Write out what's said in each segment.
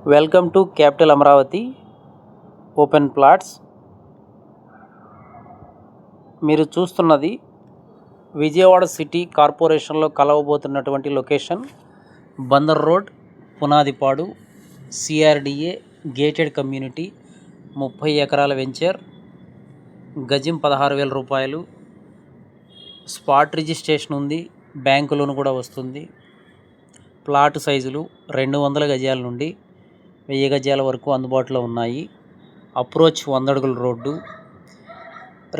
Welcome to capital Amaravati open plots. మీరు చూస్తున్నది Vijayawada city కార్పొరేషన్లో కలవబోతున్నటువంటి location Bandar road, Punadipadu, CRDA gated community, 30 ఎకరాల వెంచర్, గజం 16,000 రూపాయలు. స్పాట్ రిజిస్ట్రేషన్ ఉంది, బ్యాంకు లోన్ కూడా వస్తుంది. ప్లాట్ సైజులు 200 గజాల నుండి 1000 గజాల వరకు అందుబాటులో ఉన్నాయి. అప్రోచ్ 100 అడుగుల రోడ్డు.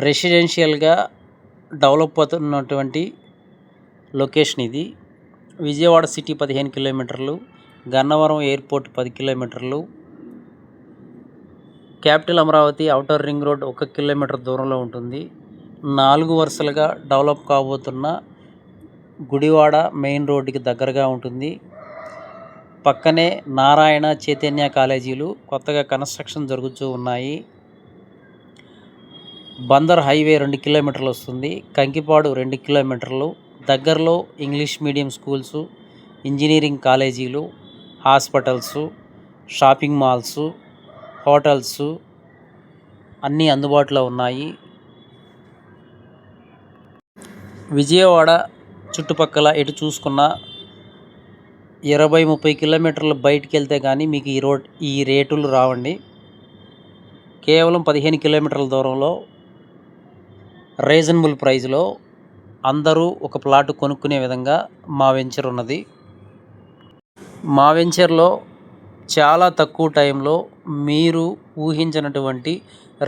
రెసిడెన్షియల్గా డెవలప్ అవుతున్నటువంటి లొకేషన్ ఇది. విజయవాడ సిటీ 15 కిలోమీటర్లు, గన్నవరం ఎయిర్పోర్ట్ 10 కిలోమీటర్లు, capital Amaravati outer ring road 1 kilometre దూరంలో ఉంటుంది. 4 వరుసలుగా డెవలప్ కాబోతున్న గుడివాడ మెయిన్ రోడ్డుకి దగ్గరగా ఉంటుంది. పక్కనే నారాయణ చైతన్య కాలేజీలు కొత్తగా కన్స్ట్రక్షన్ జరుగుతూ ఉన్నాయి. బందర్ హైవే 2 కిలోమీటర్లు వస్తుంది. కంకిపాడు 2 కిలోమీటర్లు. దగ్గరలో ఇంగ్లీష్ మీడియం స్కూల్స్, ఇంజనీరింగ్ కాలేజీలు, హాస్పిటల్స్, షాపింగ్ మాల్స్, హోటల్స్ అన్నీ అందుబాటులో ఉన్నాయి. విజయవాడ చుట్టుపక్కల ఎటు చూసుకున్న 20-30 కిలోమీటర్లు బయటికి వెళ్తే కానీ మీకు ఈ రేటులు రావండి. కేవలం 15 కిలోమీటర్ల దూరంలో రీజనబుల్ ప్రైస్లో అందరూ ఒక ప్లాట్ కొనుక్కునే విధంగా మా వెంచర్ ఉన్నది. మా వెంచర్లో చాలా తక్కువ టైంలో మీరు ఊహించినటువంటి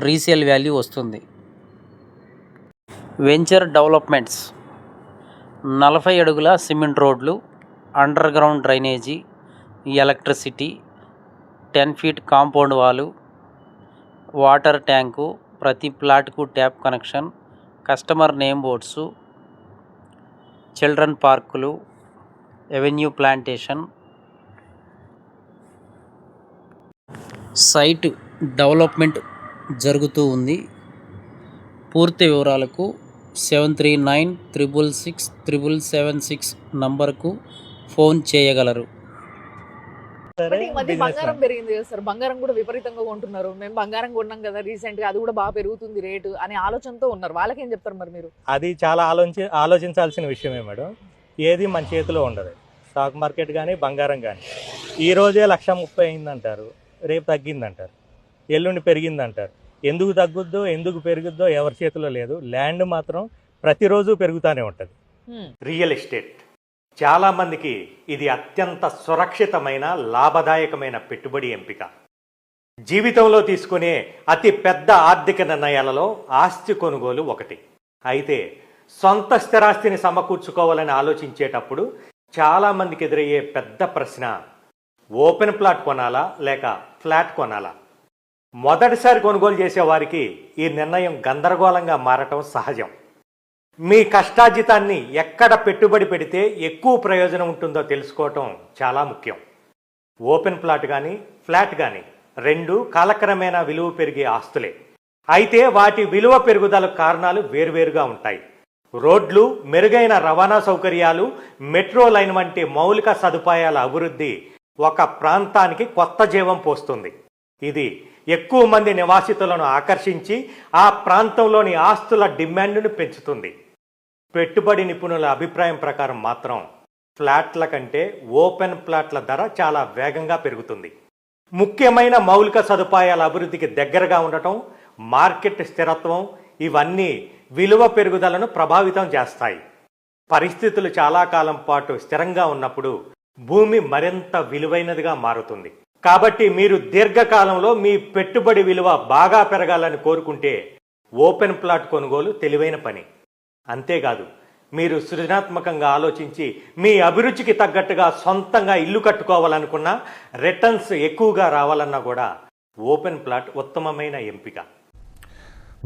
రీసేల్ వాల్యూ వస్తుంది. వెంచర్ డెవలప్మెంట్స్ 40 అడుగుల సిమెంట్ రోడ్లు, underground drainage, electricity, 10 feet compound wall, water tank, ప్రతి ప్లాట్కు tap connection, customer name boards, children పార్కులు, ఎవెన్యూ ప్లాంటేషన్. సైట్ డెవలప్మెంట్ జరుగుతూ ఉంది. పూర్తి వివరాలకు 7396667776 నంబర్కు ఫోన్ చేయగలరు. ఈ మధ్య బంగారం పెరిగింది కదా సార్, బంగారం కూడా విపరీతంగా కొంటున్నారు. మేము బంగారం కొన్నాం కదా రీసెంట్ గా, అది కూడా బాగా పెరుగుతుంది రేటు అనే ఆలోచనతో ఉన్నారు. వాళ్ళకి ఏం చెప్తారు మరి మీరు? అది చాలా ఆలోచించాల్సిన విషయమే మేడం. ఏది మన చేతిలో ఉండదు. స్టాక్ మార్కెట్ కానీ బంగారం కానీ ఈ రోజే 1,30,000 అయిందంటారు, రేపు తగ్గిందంటారు, ఎల్లుండి పెరిగిందంటారు. ఎందుకు తగ్గుద్దో ఎందుకు పెరుగుద్దో ఎవరి చేతిలో లేదు. ల్యాండ్ మాత్రం ప్రతిరోజు పెరుగుతూనే ఉంటుంది. రియల్ ఎస్టేట్ చాలా మందికి ఇది అత్యంత సురక్షితమైన లాభదాయకమైన పెట్టుబడి ఎంపిక. జీవితంలో తీసుకునే అతి పెద్ద ఆర్థిక నిర్ణయాలలో ఆస్తి కొనుగోలు ఒకటి. అయితే సొంత స్థిరాస్తిని సమకూర్చుకోవాలని ఆలోచించేటప్పుడు చాలా మందికి ఎదురయ్యే పెద్ద ప్రశ్న, ఓపెన్ ప్లాట్ కొనాలా లేక ఫ్లాట్ కొనాలా? మొదటిసారి కొనుగోలు చేసే వారికి ఈ నిర్ణయం గందరగోళంగా మారటం సహజం. మీ కష్టార్జితాన్ని ఎక్కడ పెట్టుబడి పెడితే ఎక్కువ ప్రయోజనం ఉంటుందో తెలుసుకోవటం చాలా ముఖ్యం. ఓపెన్ ప్లాట్ కానీ ఫ్లాట్ కానీ రెండు కాలక్రమేణా విలువ పెరిగే ఆస్తులే. అయితే వాటి విలువ పెరుగుదల కారణాలు వేర్వేరుగా ఉంటాయి. రోడ్లు, మెరుగైన రవాణా సౌకర్యాలు, మెట్రో లైన్ వంటి మౌలిక సదుపాయాల అభివృద్ధి ఒక ప్రాంతానికి కొత్త జీవం పోస్తుంది. ఇది ఎక్కువ మంది నివాసితులను ఆకర్షించి ఆ ప్రాంతంలోని ఆస్తుల డిమాండ్ను పెంచుతుంది. పెట్టుబడి నిపుణుల అభిప్రాయం ప్రకారం మాత్రం ఫ్లాట్ల కంటే ఓపెన్ ప్లాట్ల ధర చాలా వేగంగా పెరుగుతుంది. ముఖ్యమైన మౌలిక సదుపాయాల అభివృద్ధికి దగ్గరగా ఉండటం, మార్కెట్ స్థిరత్వం ఇవన్నీ విలువ పెరుగుదలను ప్రభావితం చేస్తాయి. పరిస్థితులు చాలా కాలం పాటు స్థిరంగా ఉన్నప్పుడు భూమి మరింత విలువైనదిగా మారుతుంది. కాబట్టి మీరు దీర్ఘకాలంలో మీ పెట్టుబడి విలువ బాగా పెరగాలని కోరుకుంటే ఓపెన్ ప్లాట్ కొనుగోలు తెలివైన పని. అంతేకాదు, మీరు సృజనాత్మకంగా ఆలోచించి మీ అభిరుచికి తగ్గట్టుగా సొంతంగా ఇల్లు కట్టుకోవాలనుకున్నా, రిటర్న్స్ ఎక్కువగా రావాలన్నా కూడా ఓపెన్ ప్లాట్ ఉత్తమమైన ఎంపిక.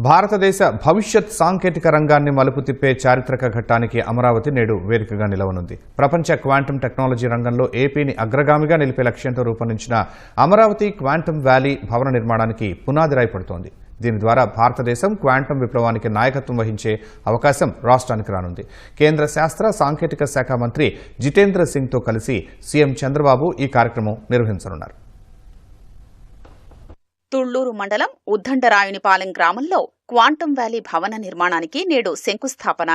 భారతదేశ భవిష్యత్ సాంకేతిక రంగాన్ని మలుపు తిప్పే చారిత్రక ఘట్టానికి అమరావతి నేడు వేదికగా నిలవనుంది. ప్రపంచ క్వాంటమ్ టెక్నాలజీ రంగంలో ఏపీని అగ్రగామిగా నిలిపే లక్ష్యంతో రూపొందించిన అమరావతి క్వాంటమ్ వ్యాలీ భవన నిర్మాణానికి పునాది రాయి పడుతోంది. దీని ద్వారా భారతదేశం క్వాంటమ్ విప్లవానికి నాయకత్వం వహించే అవకాశం రాష్ట్రానికి రానుంది. కేంద్ర శాస్త్ర సాంకేతిక శాఖ మంత్రి జితేంద్ర సింగ్తో కలిసి సీఎం చంద్రబాబు ఈ కార్యక్రమం నిర్వహించనున్నారు. తుళ్లూరు మండలం ఉద్దండరాయునిపాలెం గ్రామంలో క్వాంటమ్ వ్యాలీ భవన నిర్మాణానికి నేడు శంకుస్థాపన